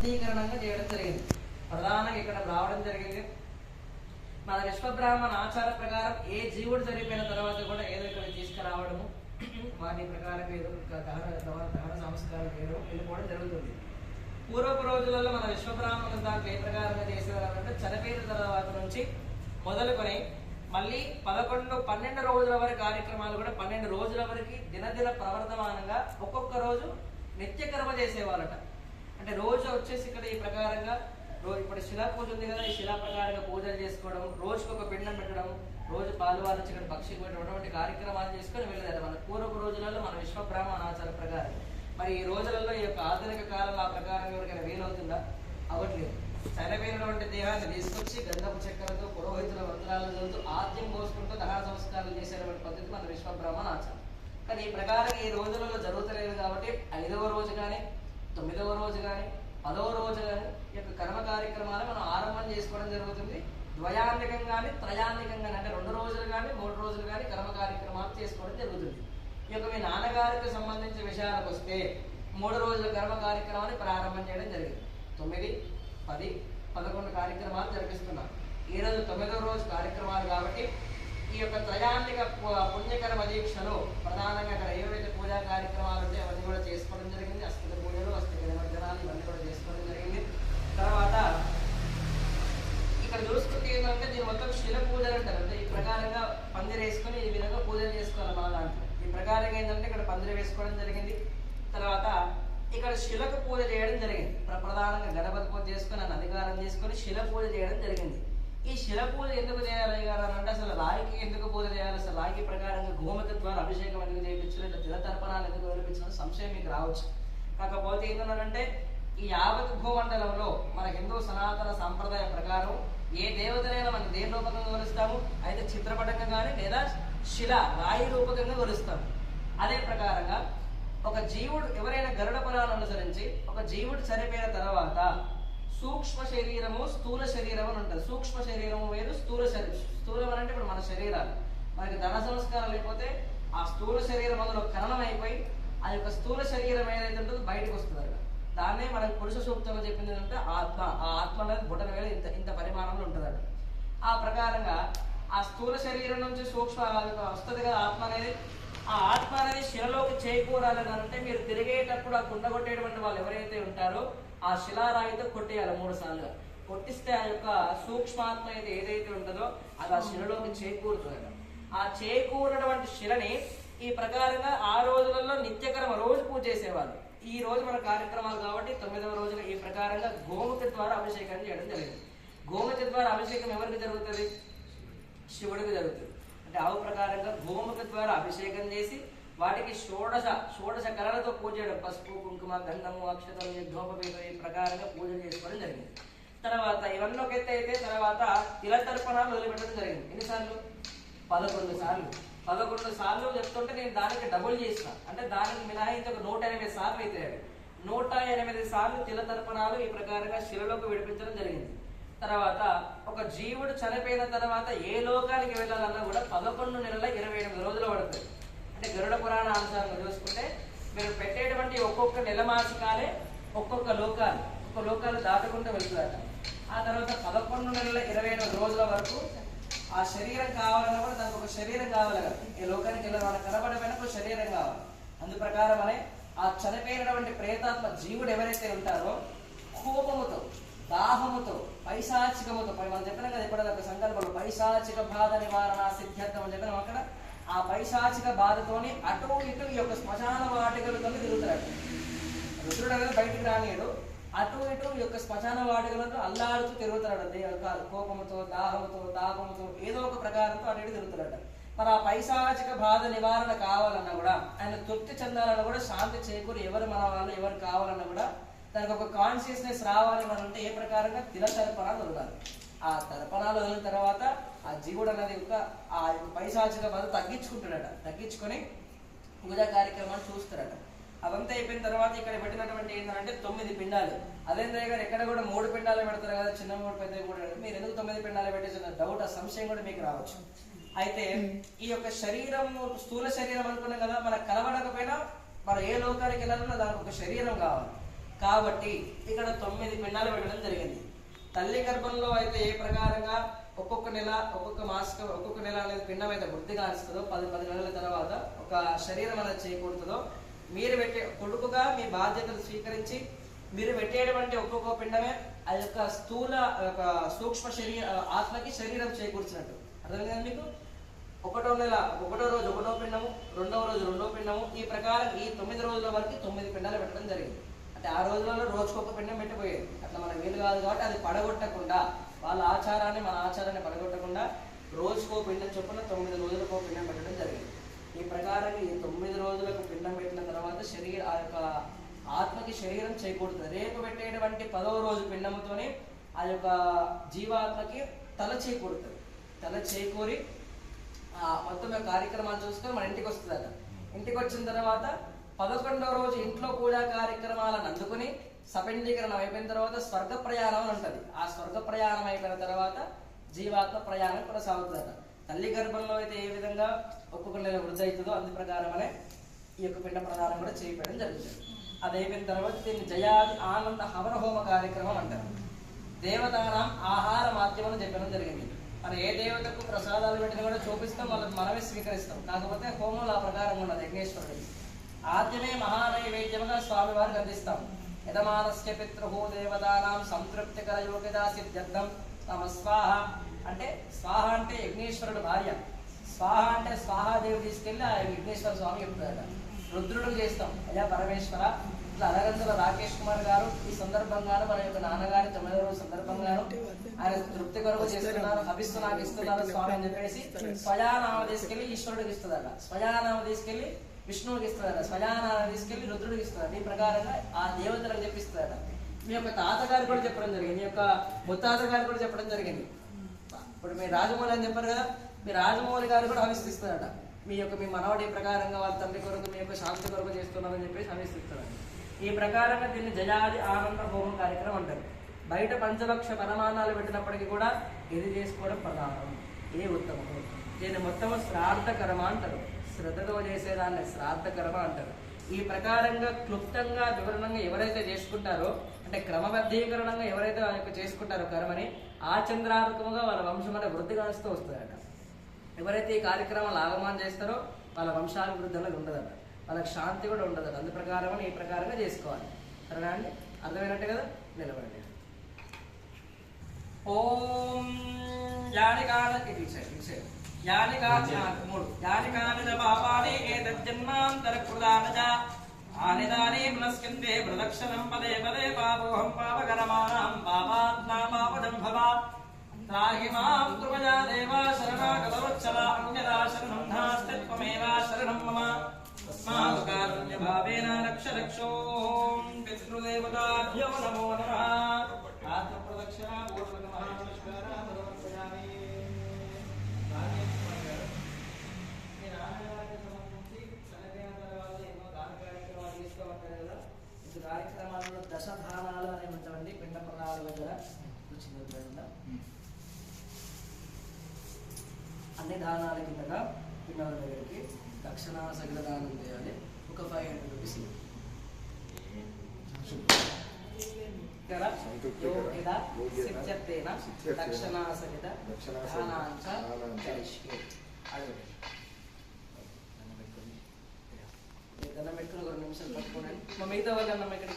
శుద్ధీకరణంగా చేయడం జరిగింది. ప్రధానంగా ఇక్కడ రావడం జరిగింది. మన విశ్వబ్రాహ్మణ ఆచార ప్రకారం ఏ జీవుడు చనిపోయిన తర్వాత కూడా ఏదో ఇక్కడ తీసుకురావడము, వాటి ప్రకారం ఏదో దహన సంస్కారం వెళ్ళిపోవడం జరుగుతుంది. పూర్వపు రోజులలో మన విశ్వబ్రాహ్మణ దాంట్లో ఏ ప్రకారంగా చేసేవారంటే చనిపోయిన తర్వాత నుంచి మొదలుకొని మళ్ళీ 11-12 రోజుల వరకు కార్యక్రమాలు కూడా 12 రోజుల వరకు దినదిన ప్రవర్తమానంగా ఒక్కొక్క రోజు నిత్యకర్మ చేసేవాళ్ళట. అంటే రోజు వచ్చేసి ఇక్కడ ఈ ప్రకారంగా ఇప్పుడు శిలా పూజ ఉంది కదా, ఈ శిలా ప్రకారంగా పూజలు చేసుకోవడం, రోజుకొక పిండం పెట్టడం, రోజు పాలు వారించి ఇక్కడ పక్షికి పెట్టడం కార్యక్రమాలు చేసుకొని వెళ్ళేది మన పూర్వపు రోజులలో మన విశ్వబ్రాహ్మణ ఆచార ప్రకారం. మరి ఈ రోజులలో ఈ యొక్క ఆధునిక కాలంలో ఆ ప్రకారం ఎవరికైనా వీలవుతుందా? అవ్వట్లేదు. చనిపోయినటువంటి దేహాన్ని తీసుకొచ్చి గంధపు చక్కెరతో పురోహితుల మంత్రాలను చదువుతూ ఆద్యం పోసుకుంటూ దహన సంస్కారాలు చేసేటువంటి పద్ధతి మన విశ్వబ్రాహ్మణ ఆచారం. కానీ ఈ ప్రకారం ఈ రోజులలో జరుగుతలేదు కాబట్టి 5వ రోజు కానీ 9వ రోజు కానీ 10వ రోజు కానీ ఈ యొక్క కర్మ కార్యక్రమాలు మనం ఆరంభం చేసుకోవడం జరుగుతుంది. ద్వయాంతికం కానీ త్రయాంతికం కానీ అంటే 2 రోజులు కానీ 3 రోజులు కానీ కర్మ కార్యక్రమాలు చేసుకోవడం జరుగుతుంది. ఈ యొక్క మీ నాన్నగారికి సంబంధించిన విషయాలకు వస్తే 3 రోజుల కర్మ కార్యక్రమాన్ని ప్రారంభం చేయడం జరిగింది. 9, 10, 11 కార్యక్రమాలు జరిపిస్తున్నాం. ఈ రోజు 9వ రోజు కార్యక్రమాలు కాబట్టి ఈ యొక్క త్రయాంతిక పుణ్యకర్మ దీక్షలో ప్రధానంగా ఇక్కడ ఏవైతే పూజా కార్యక్రమాలు ఉంటే అవన్నీ కూడా చేసుకోవడం జరిగింది. అస్థిక పూజలు, అస్థిక నిమజ్జనాలు ఇవన్నీ కూడా చేసుకోవడం జరిగింది. తర్వాత ఇక్కడ చూసుకుంటే ఏంటంటే దీని మొత్తం శిల పూజలు అంటారు. అంటే ఈ ప్రకారంగా పందిరి వేసుకొని ఈ విధంగా పూజలు చేసుకోవాలి మన దాంట్లో. ఈ ప్రకారంగా ఏంటంటే ఇక్కడ పందిరి వేసుకోవడం జరిగింది. తర్వాత ఇక్కడ శిలకు పూజ చేయడం జరిగింది. ప్రధానంగా గణపతి పూజ చేసుకుని నన్ను అధికారం చేసుకొని శిల పూజ చేయడం జరిగింది. ఈ శిల పూజ ఎందుకు చేయాలి అంటే అసలు రాయికి ఎందుకు పూజ చేయాలి, అసలు రాయికి ప్రకారంగా గోమతి ద్వారా అభిషేకం ఎందుకు చేయించలేదు, తిలతర్పణాలు ఎందుకు వినిపించిన సంశయం మీకు రావచ్చు. కాకపోతే ఏంటంటే ఈ యావత్ భూమండలంలో మన హిందూ సనాతన సాంప్రదాయ ప్రకారం ఏ దేవతనైనా మనం దేని రూపకంగా కొలుస్తాము, అయితే చిత్రపటంగా కానీ లేదా శిల రాయి రూపకంగా కొలుస్తాము. అదే ప్రకారంగా ఒక జీవుడు ఎవరైనా గరుడ పురాణం అనుసరించి ఒక జీవుడు చనిపోయిన తర్వాత సూక్ష్మ శరీరము స్థూల శరీరం అని ఉంటుంది. సూక్ష్మ శరీరము వేరు, స్థూల శరీరం. స్థూలం అంటే ఇప్పుడు మన శరీరాలు, మనకి ధన సంస్కారం లేకపోతే ఆ స్థూల శరీరం అందులో ఖననం అయిపోయి ఆ యొక్క స్థూల శరీరం ఏదైతే ఉంటుందో బయటకు వస్తుంది. దాన్నే మనకు పురుష సూక్తంలో చెప్పింది అంటే ఆత్మ. ఆ ఆత్మ అనేది బుటన వేళ ఇంత పరిమాణంలో ఉంటుందట. ఆ ప్రకారంగా ఆ స్థూల శరీరం నుంచి సూక్ష్మ వస్తుంది కదా ఆత్మ అనేది. ఆ ఆత్మ అనేది శిలలోకి చేకూరాలని అంటే మీరు తిరిగేటప్పుడు ఆ కుండ కొట్టేటువంటి వాళ్ళు ఎవరైతే ఉంటారో ఆ శిలారాయితో కొట్టేయాలి 3 సార్లు. కొట్టిస్తే ఆ యొక్క సూక్ష్మాత్మ ఏదైతే ఉంటుందో అది ఆ శిలలోకి చేకూరుతుంది. ఆ చేకూరినటువంటి శిలని ఈ ప్రకారంగా ఆ రోజులలో నిత్యకర్మ రోజు పూజ చేసేవాళ్ళు. ఈ రోజు మన కార్యక్రమాలు కాబట్టి 9వ రోజున ఈ ప్రకారంగా గోమతి ద్వారా అభిషేకం చేయడం జరిగింది. గోమతి ద్వారా అభిషేకం ఎవరికి జరుగుతుంది? శివుడికి జరుగుతుంది. అంటే ఆ ప్రకారంగా గోముఖ ద్వారా అభిషేకం చేసి వాటికి షోడశ కళలతో పూజ చేయడం, పసుపు, కుంకుమ, గంధము, అక్షతలు, యజ్ఞోపవీతం ఈ ప్రకారంగా పూజలు చేసుకోవడం జరిగింది. తర్వాత ఇవన్నీ ఒక ఎత్తు అయితే తర్వాత తిలతర్పణాలు వదిలిపెట్టడం జరిగింది. ఎన్నిసార్లు? 11 సార్లు. 11 సార్లు చెప్తుంటే నేను దానికి డబుల్ చేసిన, అంటే దానికి మినహాయించి ఒక 108 సార్లు అయితే 108 సార్లు తిలతర్పణాలు ఈ ప్రకారంగా శిలలోకి విడిపించడం జరిగింది. తర్వాత ఒక జీవుడు చనిపోయిన తర్వాత ఏ లోకానికి వెళ్ళాలన్నా కూడా 11 నెలల 28 రోజులు పడుతుంది. అంటే గరుడ పురాణ అంశాలను చూసుకుంటే మీరు పెట్టేటువంటి ఒక్కొక్క నెల మాసికాలే ఒక్కొక్క లోకాలు దాటుకుంటూ వెళ్తుందట. ఆ తర్వాత 11 నెలల 28 రోజుల వరకు ఆ శరీరం కావాలన్నా కూడా దానికి ఒక శరీరం కావాలి కదా. ఈ లోకానికి వెళ్ళాలి కనబడమైన ఒక శరీరం కావాలి. అందు ప్రకారమనే ఆ చనిపోయినటువంటి ప్రేతాత్మ జీవుడు ఎవరైతే ఉంటారో కోపముతో, దాహముతో, పైశాచికముతో, మనం చెప్పినాం కదా ఎప్పుడొక సంకల్పంలో పైశాచిక బాధ నివారణ సిద్ధార్థం అని చెప్పినాం. అక్కడ ఆ పైశాచిక బాధతోని అటు ఇటు ఈ యొక్క శ్మశాన వాటికలతో తిరుగుతాడు. రుద్రుడు అనేది బయటికి రానియడు, అటు ఇటు ఈ యొక్క శ్మశాన వాటికలతో అల్లాడుతూ తిరుగుతాడు. కోపముతో, దాహముతో, తాపముతో ఏదో ఒక ప్రకారంతో అటు ఇటు తిరుగుతాడు. మరి ఆ పైశాచిక బాధ నివారణ కావాలన్నా కూడా, ఆయన తృప్తి చెందాలన్నా కూడా, శాంతి చేకూరి ఎవరు మన వాళ్ళు ఎవరు కావాలన్నా కూడా దానికి ఒక కాన్షియస్నెస్ రావాలి అని అంటే ఏ ప్రకారంగా తిలతర్పణాలు వదలాలి. ఆ తర్పణాలు వదిలిన తర్వాత ఆ జీవుడు అనేది ఆ పైశాచిక బాధ తగ్గించుకొని పూజా కార్యక్రమాలు చూస్తారట. అదంతా అయిపోయిన తర్వాత ఇక్కడ పెట్టినటువంటి ఏంటంటే 9 పిండాలు. అదే దగ్గర ఎక్కడ కూడా 3 పిండాలు పెడతారు కదా, చిన్న 3 పెద్ద 3. మీరు ఎందుకు 9 పిండాలు పెట్టేసిన డౌట్, ఆ సంశయం కూడా మీకు రావచ్చు. అయితే ఈ యొక్క శరీరం స్థూల శరీరం అనుకున్నాం కదా, మనకు కలవడకపోయినా మనం ఏ లోకానికి వెళ్ళాలన్నా దానికి ఒక శరీరం కావాలి. కాబట్టి ఇక్కడ 9 పిండాలు పెట్టడం జరిగింది. తల్లి గర్భంలో అయితే ఏ ప్రకారంగా ఒక్కొక్క నెల ఒక్కొక్క నెల అనేది పిండం అయితే వృద్ధి కానిస్తుందో 10 నెలల తర్వాత ఒక శరీరం అనేది చేకూరుతుందో, మీరు పెట్టే కొడుకుగా మీ బాధ్యతలు స్వీకరించి మీరు పెట్టేటువంటి ఒక్కొక్క పిండమే ఆ యొక్క స్థూల సూక్ష్మ ఆత్మకి శరీరం చేకూర్చినట్టు. అర్థమైందా మీకు? ఒకటో రోజు ఒకటో పిండము, రెండవ రోజు రెండో పిండము, ఈ ప్రకారం ఈ 9 రోజుల వరకు 9 పిండాలు పెట్టడం జరిగింది. అంటే ఆ రోజులలో రోజుకొక పిండం పెట్టిపోయేది. అట్లా మనకు వీలు కాదు కాబట్టి అది పడగొట్టకుండా, వాళ్ళ ఆచారాన్ని మన ఆచారాన్ని పడగొట్టకుండా రోజుకో పిండం చొప్పున 9 రోజులకు పిండం పెట్టడం జరిగింది. ఈ ప్రకారం ఈ 9 రోజులకు పిండం పెట్టిన తర్వాత ఆ యొక్క ఆత్మకి శరీరం చేకూరుతుంది. రేపు పెట్టేటువంటి 10వ రోజు పిండముతోనే ఆ యొక్క జీవాత్మకి తల చేకూరుతుంది. తల చేకూరి మొత్తం కార్యక్రమాలు చూసుకొని మన ఇంటికి వస్తుంది అట. ఇంటికి వచ్చిన తర్వాత 11వ రోజు ఇంట్లో పూజా కార్యక్రమాలను అందుకుని సపిండీకరణం అయిపోయిన తర్వాత స్వర్గ ప్రయాణం ఉంటుంది. ఆ స్వర్గ ప్రయాణం అయిపోయిన తర్వాత జీవాత్మ ప్రయాణం కొనసాగుతుందట. తల్లి గర్భంలో అయితే ఏ విధంగా ఒక్కొక్క నెల వృద్ధి అవుతుందో అందు ప్రకారమనే ఈ యొక్క పిండ ప్రదానం కూడా చేయడం జరుగుతుంది. అది అయిపోయిన తర్వాత దీన్ని జయాది ఆనంద హవన హోమ కార్యక్రమం అంటారు. దేవతానం ఆహార మాధ్యమం చెప్పడం జరిగింది. మనం ఏ దేవతకు ప్రసాదాలు పెట్టినా కూడా చూపిస్తాం, వాళ్ళకి మనమే స్వీకరిస్తాం. కాకపోతే హోమంలో ఆ ప్రకారం ఉన్నది యజ్ఞేశ్వరుడికి. ఆద్యమే మహానైవేద్యముగా స్వామివారికి అందిస్తాం. యజమానస్య పితృహో దేవతానాం సంతృప్తికర యోగ్యతా సిద్ధ్యర్థం తమ స్వాహ. అంటే స్వాహ అంటే యజ్ఞేశ్వరుడు భార్య, స్వాహ అంటే స్వాహాదేవి తీసుకెళ్ళి ఆ యజ్ఞేశ్వర స్వామి చెప్తాడట. రుద్రుడు చేస్తాం, అయ్యా పరమేశ్వర. ఇట్లా అరగంతుల రాకేష్ కుమార్ గారు ఈ సందర్భంగాను మన యొక్క నాన్నగారి 9వ రోజు సందర్భంగాను ఆయన తృప్తి కొరకు చేస్తున్నారు, హవిస్తు నాకు ఇస్తున్నారు స్వామి అని చెప్పేసి స్వయానామ తీసుకెళ్లి ఈశ్వరుడికి ఇస్తుందట, స్వయానామ తీసుకెళ్లి విష్ణువుకి ఇస్తుందట, స్వయానామ తీసుకెళ్లి రుద్రుడికి ఇస్తుందట. ఈ ప్రకారంగా ఆ దేవతలకు చెప్పిస్తుందట. మీ యొక్క తాతగారు కూడా చెప్పడం జరిగింది, మీ యొక్క ముత్తాత గారు కూడా చెప్పడం జరిగింది. ఇప్పుడు మీ రాజమౌళి అని చెప్పారు కదా, మీ రాజమౌళి గారు కూడా హవిస్తుస్తారట. మీ మనవడి ప్రకారంగా వాళ్ళ తండ్రి కొరకు మీ యొక్క శాంతి కొరకు చేస్తున్నారని చెప్పేసి హవిస్తున్నారు. ఈ ప్రకారంగా దీన్ని జయాది ఆనంద హోమం కార్యక్రమం అంటారు. బయట పంచభక్ష పరమాణాలు పెట్టినప్పటికీ కూడా ఇది చేసుకోవడం ప్రధానం, ఏ ఉత్తమము. దీన్ని మొత్తము శ్రాద్ధకర్మ అంటారు. శ్రద్ధతో చేసేదాన్ని శ్రాద్ధకర్మ అంటారు. ఈ ప్రకారంగా క్లుప్తంగా వివరణంగా ఎవరైతే చేసుకుంటారో, అంటే క్రమబద్ధీకరణంగా ఎవరైతే ఆ యొక్క చేసుకుంటారో కర్మని, ఆచంద్రాత్మకంగా వాళ్ళ వంశం అనే వృద్ధి కాలుస్తూ వస్తుందట. ఎవరైతే ఈ కార్యక్రమాలు ఆగమనం చేస్తారో వాళ్ళ వంశాభివృద్ధి అనేది ఉండదట, వాళ్ళకి శాంతి కూడా ఉండదట. అందు ప్రకారం ఈ ప్రకారంగా చేసుకోవాలి. సరేనా అండి? అర్థమైనట్టే కదా? నిలబడండి. ఓం యానికాని భావాని ఏతజ్జన్మాంతరకృదానజ ఆనిదాని పునస్కందే ప్రదక్షిణం పదే పదే పాపోహం పాపకరమాణం పాపాత్మాపాపదం భవా త్రాహి మాం కృపయా దేవా శరణాగతవత్సల అన్యదా శరణం నాస్తి త్వమేవా శరణం మమ తస్మాత్ కారుణ్యభావేన రక్ష రక్షోం పితృదేవతాభ్యో నమో నమః. ఆత్మప్రదక్షిణ పూర్వక మహానమస్కారం సమర్పయామి. మీ నాన్నగారికి సంబంధించి చనిపోయిన తర్వాత ఎన్నో దాన కార్యక్రమాలు చేస్తూ ఉంటారు కదా. ఈ కార్యక్రమాల్లో దశధానాలు అనేవి ఉంటామండి. పిండ ప్రదానాల దగ్గర చిన్న అన్ని దానాల కిందగా పిల్లల దగ్గరికి దక్షిణ సగిల దానం చేయాలి. ఒక 500 రూపీస్ దక్షిణ సగిత దానాంచ దండం పెట్టుకుని 2 నిమిషాలు పట్టుకోండి. మిగతా వాళ్ళు అన్నం ఇక్కడ